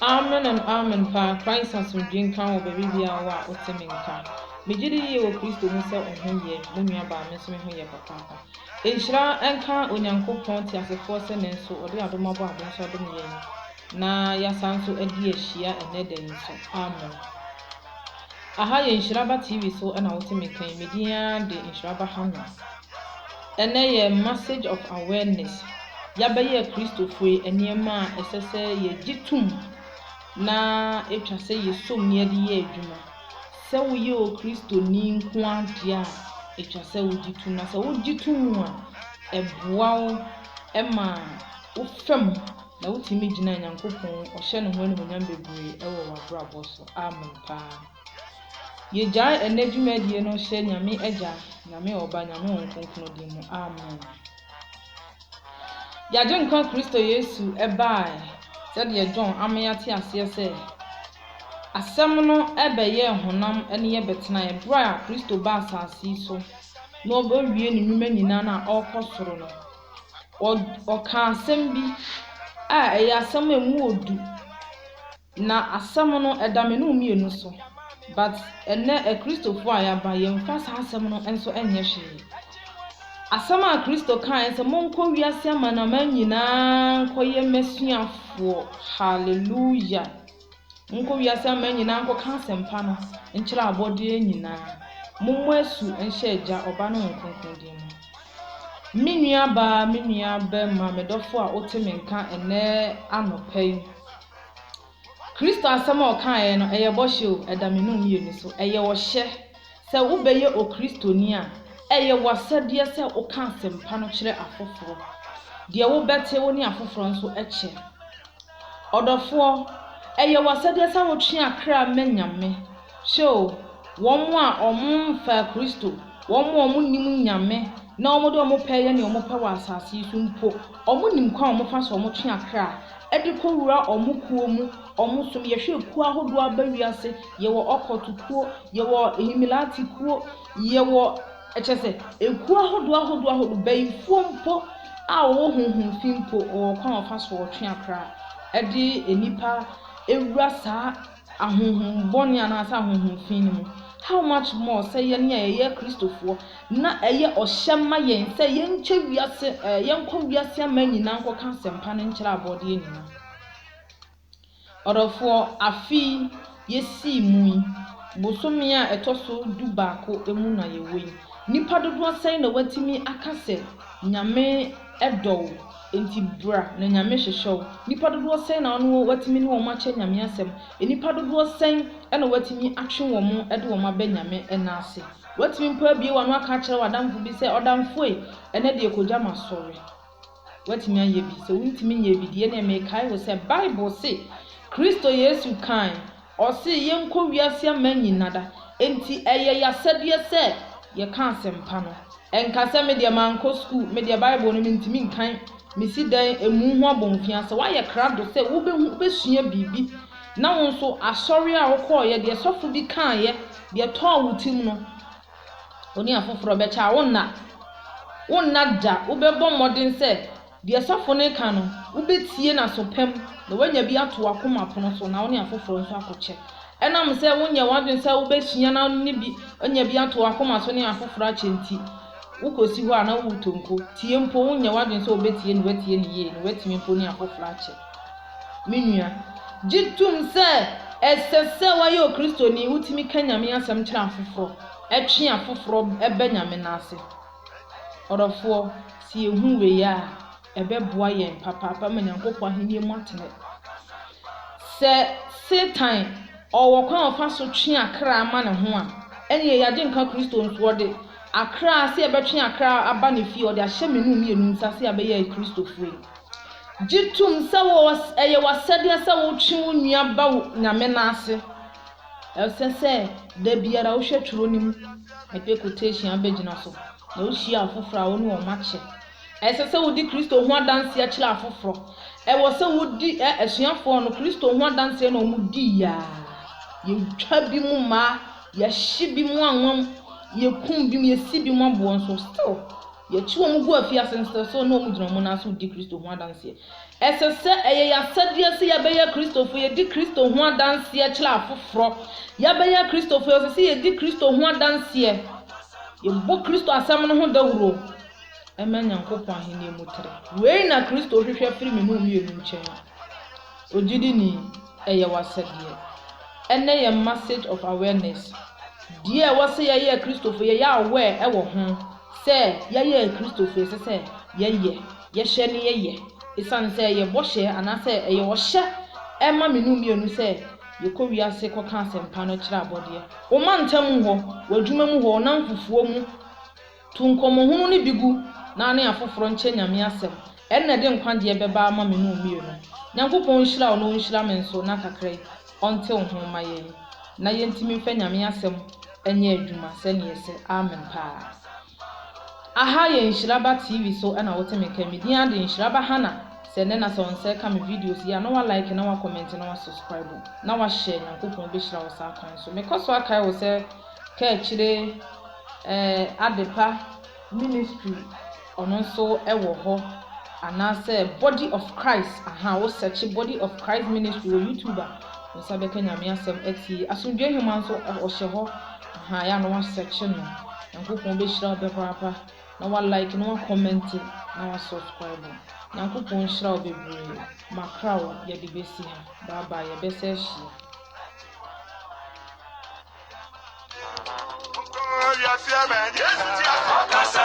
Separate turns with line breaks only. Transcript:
Amen and amen pa Christ as we drink can baby bia wa oteminka megidi ye wo Kristo mu se ohunye munua ba me so me hoye papa enhira enka onyankopon ti asefo se ne nso ode adomabo adon so adom ye na yasanso adi ahia eneden so amen aha ye enhira ba TV so na oteminka media de enhira ba hanu ene ye message of awareness yabaye Kristo fue eniema esese ye gitum na etwa se yesom ne de ye adwuma se wo ye o Kristo ni nko ade a etwa se wo gitu na se wo gitu mu a eboa wo ema wo fam na wo timi gina Nyankopon o hye ne ho ne honyam bebre ewo wa brabo so amen pa ye jai enadwuma die no hye nyame agya nyame oba nyame onkonkno di mu amen ya jenka Kristo Yesu ebai said ye John amayati ase se asem no ebeye honam ene ye betena ye bra Kristo ba asasi so no obo wie ne nwuma nyina na okosoro no o ka asem bi a eye asem emu odu na asem no edame no mienu so but ene Kristo fo ayaba ye mfa sa asem no enso enye hwe asama Kristo kan se monko wiase amana manyina nkoye mesuafo hallelujah monko wiase amana nyina nko kan sempa no nkyira abode nyina mommo asu enhye agya oba no nkonkon di mu menua ba ma medofo a otemenka ene anopai Kristo asama o kan no eye bohye edamenu mienu so eye wo hye se wo beye o Kristo ni a eye wasade se o kan sempa no kire afoforo de wo bete wo ni afoforo nso eche odofo eye wasade se wo twe akra manyame show won a omfa Kristo won nim nyame na omode omopeye ne omopa wa asase su mpo omonim kwa omofa so omotwe akra edikowura omokuo mu omusom yehwe kuo ahodo abawiase yewo okotukuo yewo ehimilati kuo yewo echese ekuo ahodo bayifo mpo a wo hunhun fimpo o kwa ofa so otwe akra edi enipa ewura saa ahunhun boni anasa ahunhun fin mu how much more say ye Kristofo na eye ohyema yen say yenche wiase yenko wiase amanyina nko ka sempa ne nkyira abode enina orofo afi yesi mu bosomi a etoso du baako emu na yewe nipa dodo say na watimi akase nyame edow enti bra na nyame hyehyew nipa dodo say na ono watimi ne woma kye nyame asem nipa dodo say na watimi atwe wom ede woma ba nyame enase watimi mpo abie wano aka kire wadamfo bi say odamfo ene de ekogya masore watimi aye bi se wuntimi nye bi de na me kai wo say Bible say Kristo Yesu kan o say yenko wiase amanyinada enti eye yasade se ye kan sempa no enkase me de manko school me de Bible no ntimi nkan misi dan emu ho abonfia se wa ye krado se wo besua bibi na won so asori a wokọ ye de sofo bi kan ye de to awutim no oni afoforo be cha wonna da wo bebo modern se de sofo ne kan no wo betie na so pem na wanya bi ato akoma pono so na oni afoforo nso akoche enam se wonya wadwen se wo besua na ni bi onya bi ato akoma so ne afoforo achenti ukosi ho ana wutonko tie mpo wonya wadwen se obetie ni watie ni ye ni watimi mpo ni afoforo ache menua jitum se esese wa yo Kristo ni wutimi kanyame asem kira afoforo etwe afoforo ebe nyame nase orofo si ehu we ya ebeboa yen papa manyankopɔ ahenie mu atene se Satan owo kwa ofa so twe akra ama ne ho a ene ya je nka Kristo nso de akra se ebetwe akra aba ne fi ode ahye menu mienu nsa se abeya Kristo fue jitum se wo eye wasade se wo twe nua ba nyame na ase esese da biara wo hwetworo nim epe quotation abegyina so na ohia afoforo a wonu o mache esese wodi Kristo ho adanse a kira afoforo wo se wodi esuafo no Kristo ho adanse na omudi ya ye twa bi mu ma ye hye bi mu anwam ye kum bi mu ye si bi mu abo nso still ye chiwo mu gu afia sense so na omugina mu na so wodi Kristo ho adanse esese eye ya sadie se ye be ye Kristo fo ye di Kristo ho adanse a kira afoforo ye be ye Kristo fo ye se ye di Kristo ho adanse ye bo Kristo asam no ho dawuro emenya nkopon ahene mutre we na Kristo hwehwe firi me mu mienu nchen ogidi ni eye wasadie ene ye message of awareness die wase ye Kristo fo ye aware e wo ho se ye Kristo fo se ye hye ne ye isan se ye bo hye anase ye wo hye ema me nu mienu se ye ko wiase ko kan sempa no kira abode o mantam ho wadwuma mu ho nan fufuo mu tunkomo hunu ne bigu na ne afoforo nche nyame asem enne de nkwade beba ama me nu mienu nyankopon hira o no hira me nso na kakrai onte ho maye na yentimi fa nyame asem enye adwuma se ne yese amen pa aha ye Nhyiraba TV so na wote me ka media de Nhyiraba Hana se ne na so nse ka me videos ya no wa like na wa comment na wa subscribe na wa share nyankopon be hira wo sa kan so me koso akai wo se ka akire adepa ministry ono so ewo ho anase body of Christ aha wo search body of Christ ministry wo YouTuber wo sabe ka nyame asem ati asundwe human so o hye ho aha ya no wa search no nyankopon be hira be papa na wa like na wa comment na wa subscribe nyankopon hira wo bebre makrawo ye de besi ha bye bye ye bese hye
Yes, yeah, man. Yes, yeah.